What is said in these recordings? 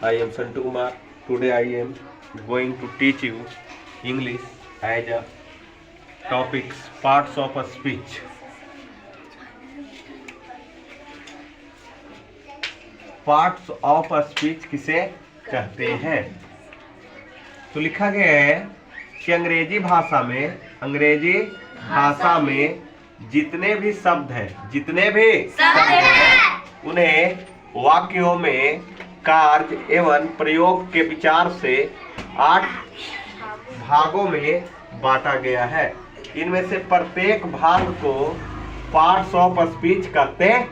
I am Santu Kumar. Today I am going to teach you English as a topics parts of a speech. Parts of a speech किसे कहते हैं? तो लिखा गया है कि अंग्रेजी भाषा में जितने भी शब्द हैं उन्हें वाक्यों में कार्य एवं प्रयोग के विचार से 8 भागों में बांटा गया है। इनमें से प्रत्येक भाग को पार्ट्स ऑफ अ स्पीच कहते हैं।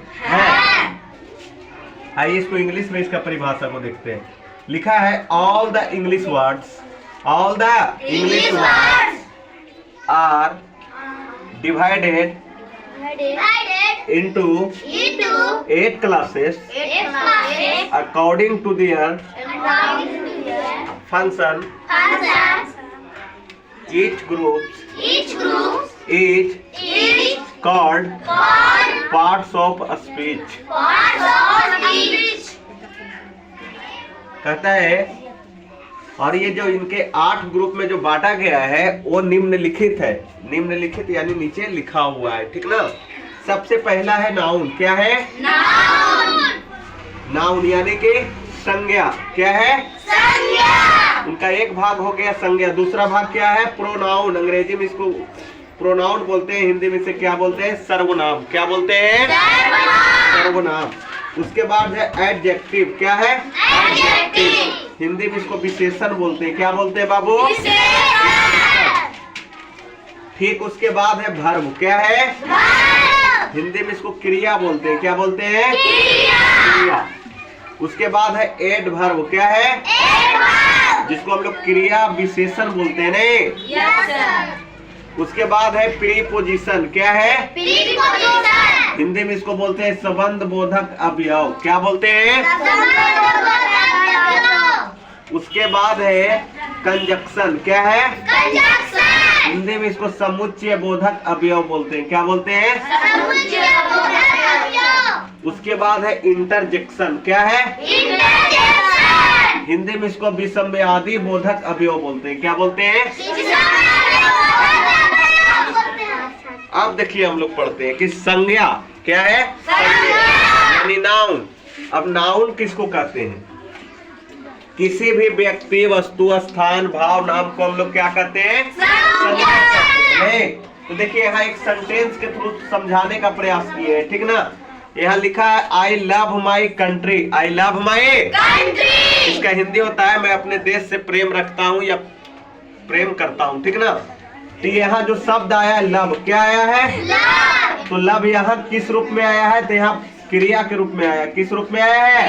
आइए इसको इंग्लिश में इसका परिभाषा को देखते हैं। लिखा है all the English words are divided into 8 classes according to their function. Each group is called parts of a speech. कहता है, और ये जो इनके 8 ग्रुप में जो बांटा गया है वो निम्नलिखित है। निम्नलिखित यानी नीचे लिखा हुआ है, ठीक ना। सबसे पहला है नाउन। क्या है? नाउन यानी कि संज्ञा। क्या है? संज्ञा। उनका एक भाग हो गया संज्ञा। दूसरा भाग क्या है? प्रोनाउन। अंग्रेजी में इसको प्रोनाउन बोलते हैं, हिंदी में से क्या बोलते हैं? सर्वनाम। क्या बोलते हैं? सर्वनाम। उसके बाद है एडजेक्टिव। क्या है? एडजेक्टिव। हिंदी में इसको विशेषण बोलते हैं। क्या बोलते हैं बाबू? ठीक। उसके बाद है वर्ब। क्या है? हिंदी में इसको क्रिया बोलते हैं। क्या बोलते हैं? क्रिया। उसके बाद है एडवर्ब। क्या है? जिसको हम लोग क्रिया विशेषण बोलते हैं नहीं। उसके बाद है प्रीपोजिशन। क्या है? हिंदी में इसको बोलते हैं संबंध बोधक अवयव। क्या बोलते हैं? उसके बाद है कंजक्शन। क्या है? हिंदी में इसको समुच्चय बोधक अवयव बोलते हैं। क्या बोलते हैं? उसके बाद है इंटरजेक्शन। क्या है? हिंदी में इसको विसंवादी बोधक अवयव बोलते हैं। क्या बोलते हैं? अब देखिए हम लोग पढ़ते हैं कि संज्ञा क्या है? यानी नाउन। अब नाउन किसको कहते हैं? किसी भी व्यक्ति, वस्तु, स्थान, भाव, नाम को हम लोग क्या कहते हैं? संज्ञा कहते हैं। तो देखिए यहाँ एक सेंटेंस के थ्रू समझाने का प्रयास किए हैं, ठीक ना। यहाँ लिखा है I love my country. I love my country. इसका हिंदी होता है मैं अपने देश से प्रेम रखता हूँ या प्रेम करता हूँ, ठीक ना। तो यहाँ जो शब्द आया है लव, क्या आया है? लव। तो लव यहाँ किस रूप में आया है? तो यहाँ क्रिया के रूप में आया। किस रूप में आया है?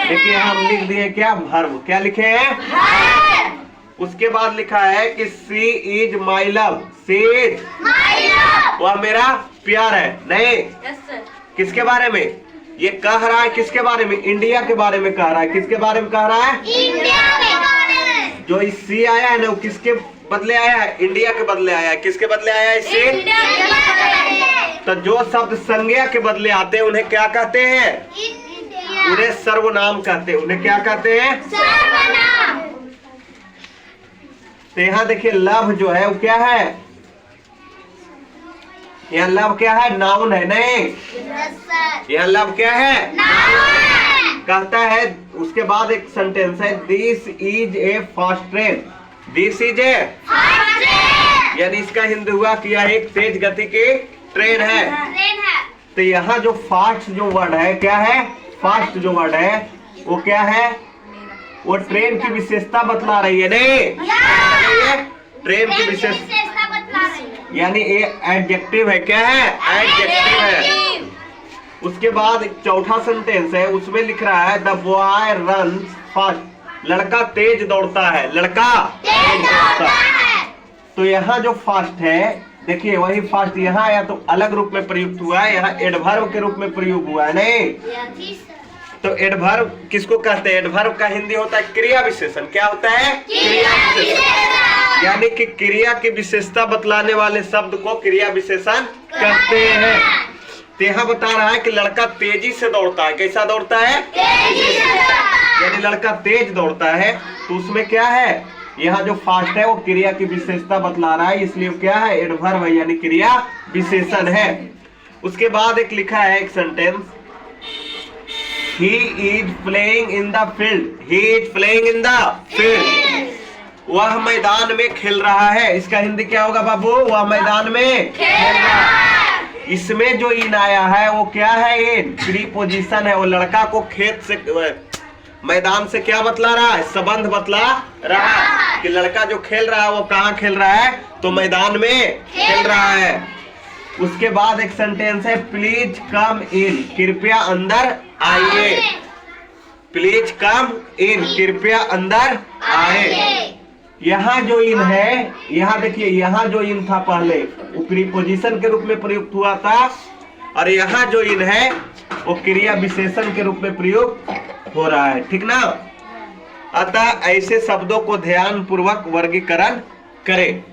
देखिए हम लिख दिए क्या? वर्ब। क्या लिखे हैं? उसके बाद लिखा है कि she is my love. She is my love. वह मेरा प्यार है। नहीं, किसके बारे में ये कह रहा है? किसके बारे में? इंडिया के बारे में कह रहा है। किसके बारे में कह रहा है? इंडिया के बारे में। जो सी आया है ना वो किसके बदले आया है? इंडिया के बदले आया है। किसके बदले आया है? इसे। तो जो शब्द संज्ञा के बदले आते हैं उन्हें क्या कहते हैं? उन्हें सर्वनाम कहते हैं। उन्हें क्या कहते हैं? सर्वनाम। तो यहाँ देखिए लव जो है वो क्या है? यहाँ लव क्या है? नाउन है। नहीं, यहाँ लव क्या है? नाउन। कहता है। उसके बाद एक सेंटेंस है this is a fast train. This is a fast train यानी इसका हिंदी हुआ कि यह एक तेज गति की ट्रेन है। तो यहाँ जो फास्ट जो वर्ड है क्या है? फास्ट जो वर्ड है वो क्या है? वो ट्रेन की विशेषता बतला रही है। नहीं, ट्रेन की विशेषता बतला रही है यानी ये एडजेक्टिव है। क्या है? एडजेक्टिव है। उसके बाद एक चौथा सेंटेंस है, उसमें लिख रहा है द बॉय रन्स फास्ट। लड़का तेज दौड़ता है। लड़का तेज दौड़ता है। तो यहाँ जो फास्ट है देखिए वही फास्ट यहाँ आया तो अलग रूप में प्रयुक्त हुआ है। यहाँ एडवर्ब के रूप में प्रयोग हुआ है। नहीं, तो एडवर्ब किसको कहते हैं? एडवर्ब का हिंदी होता है क्रिया विशेषण। क्या होता है? क्रिया विशेषण। यानी कि क्रिया की विशेषता बतलाने वाले शब्द को क्रिया विशेषण कहते हैं। तो यहाँ बता रहा है कि लड़का तेजी से दौड़ता है। कैसा दौड़ता है? तेजी से। यानी लड़का तेज दौड़ता है, तो उसमें क्या है, यहाँ जो फास्ट है वो क्रिया की विशेषता बतला रहा है, इसलिए क्या है, एडवर्ब है यानी क्रिया विशेषण है। उसके बाद एक लिखा है एक sentence, he is playing in the field, he is playing in the field, वह मैदान में खेल रहा है। इसका हिंदी क्या होगा बाबू, वह मैदान में खेल रहा है। इसमें जो इन आया है वो क्या है, इन प्रीपोजिशन है, वो लड़का को खेत से मैदान से क्या बतला रहा है, संबंध बतला रहा है कि लड़का जो खेल रहा है वो कहाँ खेल रहा है, तो मैदान में खेल रहा है। उसके बाद एक सेंटेंस है, प्लीज कम इन, कृपया अंदर आइए, प्लीज कम इन, कृपया अंदर आए। यहाँ जो इन है, यहाँ देखिए, यहाँ जो इन था पहले वो प्रीपोजिशन के रूप में प्रयुक्त हुआ था, और यहाँ जो इन है वो क्रिया विशेषण के रूप में प्रयुक्त हो रहा है, ठीक ना। अतः ऐसे शब्दों को ध्यान पूर्वक वर्गीकरण करें।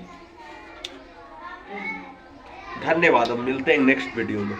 धन्यवाद, अब मिलते हैं नेक्स्ट वीडियो में।